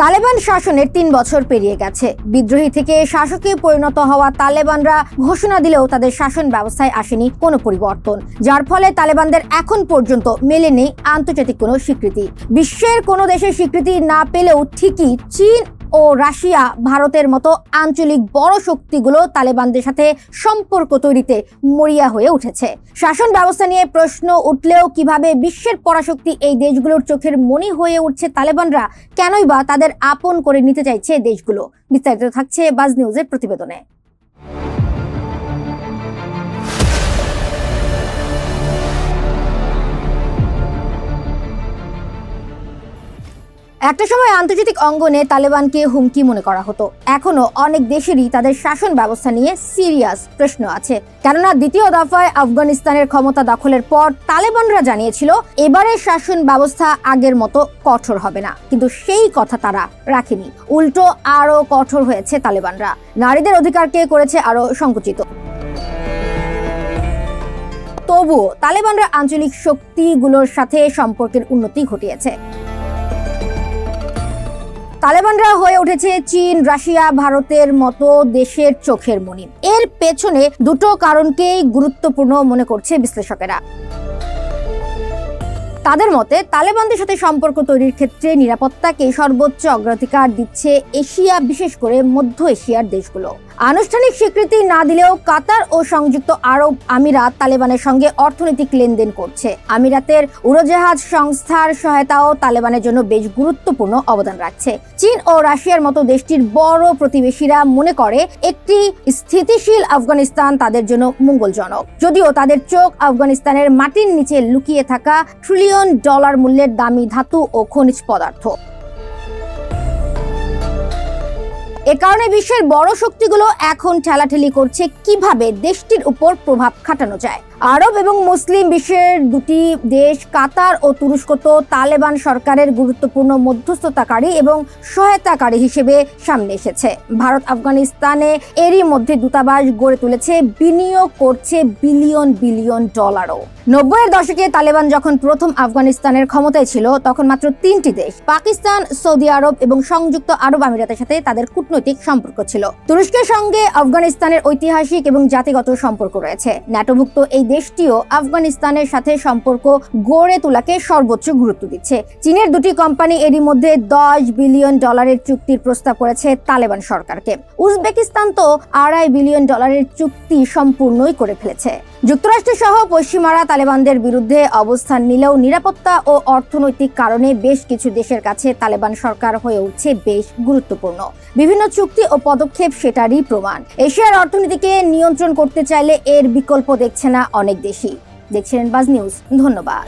তালেবান শাসনের ৩ বছর পেরিয়ে গেছে। বিদ্রোহী থেকে শাসকে পরিণত হওয়া তালেবানরা ঘোষণা দিলেও তাদের শাসন ব্যবস্থায় আসেনি কোনো পরিবর্তন, যার ফলে তালেবানদের এখন পর্যন্ত মেলেনি আন্তর্জাতিক কোনো স্বীকৃতি। বিশ্বের কোনো দেশের স্বীকৃতি না পেলেও ঠিকই চীন ও রাশিয়া, ভারতের মতো আঞ্চলিক বড় শক্তিগুলো তালেবানদের সাথে সম্পর্ক তৈরিতে মরিয়া হয়ে উঠেছে। শাসন ব্যবস্থা নিয়ে প্রশ্ন উঠলেও কিভাবে বিশ্বের পরাশক্তি এই দেশগুলোর চোখের মনি হয়ে উঠছে তালেবানরা, কেনই বা তাদের আপন করে নিতে চাইছে দেশগুলো? বিস্তারিত থাকছে বাজ নিউজের প্রতিবেদনে। একটা সময় আন্তর্জাতিক অঙ্গনে তালেবানকে হুমকি মনে করা হতো। এখনো অনেক দেশেরই তাদের শাসন ব্যবস্থা নিয়ে সিরিয়াস প্রশ্ন আছে, কেননা দ্বিতীয় দফায় আফগানিস্তানের ক্ষমতা দখলের পর তালেবানরা জানিয়েছিল এবারের শাসন ব্যবস্থা আগের মতো কঠোর হবে না, কিন্তু সেই কথা তারা রাখেনি। উল্টো আরো কঠোর হয়েছে তালেবানরা, নারীদের অধিকারকে করেছে আরো সংকুচিত। তবুও তালেবানরা আঞ্চলিক শক্তিগুলোর সাথে সম্পর্কের উন্নতি ঘটিয়েছে। তালেবানরা হয়ে উঠেছে চীন, রাশিয়া, ভারতের মতো দেশের চোখের মনি। এর পেছনে দুটো কারণকেই গুরুত্বপূর্ণ মনে করছে বিশ্লেষকেরা। তাদের মতে তালেবানদের সাথে সম্পর্ক তৈরির ক্ষেত্রে নিরাপত্তাকে সর্বোচ্চ অগ্রাধিকার দিচ্ছে এশিয়া, বিশেষ করে মধ্য এশিয়ার দেশগুলো। আনুষ্ঠানিক স্বীকৃতি না দিলেও কাতার ও সংযুক্ত আরব আমিরাত তালেবানের সঙ্গে অর্থনৈতিক লেনদেন করছে। আমিরাতের উড়োজাহাজ সংস্থার সহায়তাও তালেবানের জন্য বেশ গুরুত্বপূর্ণ অবদান রাখছে। চীন ও রাশিয়ার মতো দেশটির বড় প্রতিবেশীরা মনে করে একটি স্থিতিশীল আফগানিস্তান তাদের জন্য মঙ্গলজনক, যদিও তাদের চোখ আফগানিস্তানের মাটির নিচে লুকিয়ে থাকা ট্রিলিয়ন ডলার মূল্যের দামি ধাতু ও খনিজ পদার্থ। এ কারণে বিশ্বের বড় শক্তিগুলো এখন ঠেলাঠেলি করছে কিভাবে দেশটির উপর প্রভাব খাটানো যায়। আরব এবং মুসলিম বিশ্বের দুটি দেশ কাতার ও তুরস্ক তো তালেবান সরকারের গুরুত্বপূর্ণ মধ্যস্থতাকারী এবং সহায়তাকারী হিসেবে সামনে এসেছে। ভারত আফগানিস্তানে এরই মধ্যে দূতাবাস গড়ে তুলেছে, বিনিয়োগ করছে বিলিয়ন বিলিয়ন ডলারও। 90-এর দশকে তালেবান যখন প্রথম আফগানিস্তানের ক্ষমতায় ছিল, তখন মাত্র 3টি দেশ, পাকিস্তান, সৌদি আরব এবং সংযুক্ত আরব আমিরাতের সাথে তাদের কূটনৈতিক সম্পর্ক ছিল। তুরস্কের সঙ্গে আফগানিস্তানের ঐতিহাসিক এবং জাতিগত সম্পর্ক রয়েছে। ন্যাটোভুক্ত এই দেশটিও আফগানিস্তানের সাথে সম্পর্ক গড়ে তোলাকে সর্বোচ্চ গুরুত্ব দিচ্ছে। চীনের দুটি কোম্পানি এরই মধ্যে $10 বিলিয়ন চুক্তির প্রস্তাব করেছে তালেবান সরকারকে। উজবেকিস্তান তো $2.5 বিলিয়ন চুক্তি সম্পূর্ণই করে ফেলেছে। যুক্তরাষ্ট্র সহ পশ্চিমারা তালেবানদের বিরুদ্ধে অবস্থান নিলেও নিরাপত্তা ও অর্থনৈতিক কারণে বেশ কিছু দেশের কাছে তালেবান সরকার হয়ে উঠছে বেশ গুরুত্বপূর্ণ। বিভিন্ন চুক্তি ও পদক্ষেপ সেটারই প্রমাণ। এশিয়ার অর্থনীতিকে নিয়ন্ত্রণ করতে চাইলে এর বিকল্প দেখছে না অনেক দেশই। দেখছিলেন বাজ নিউজ, ধন্যবাদ।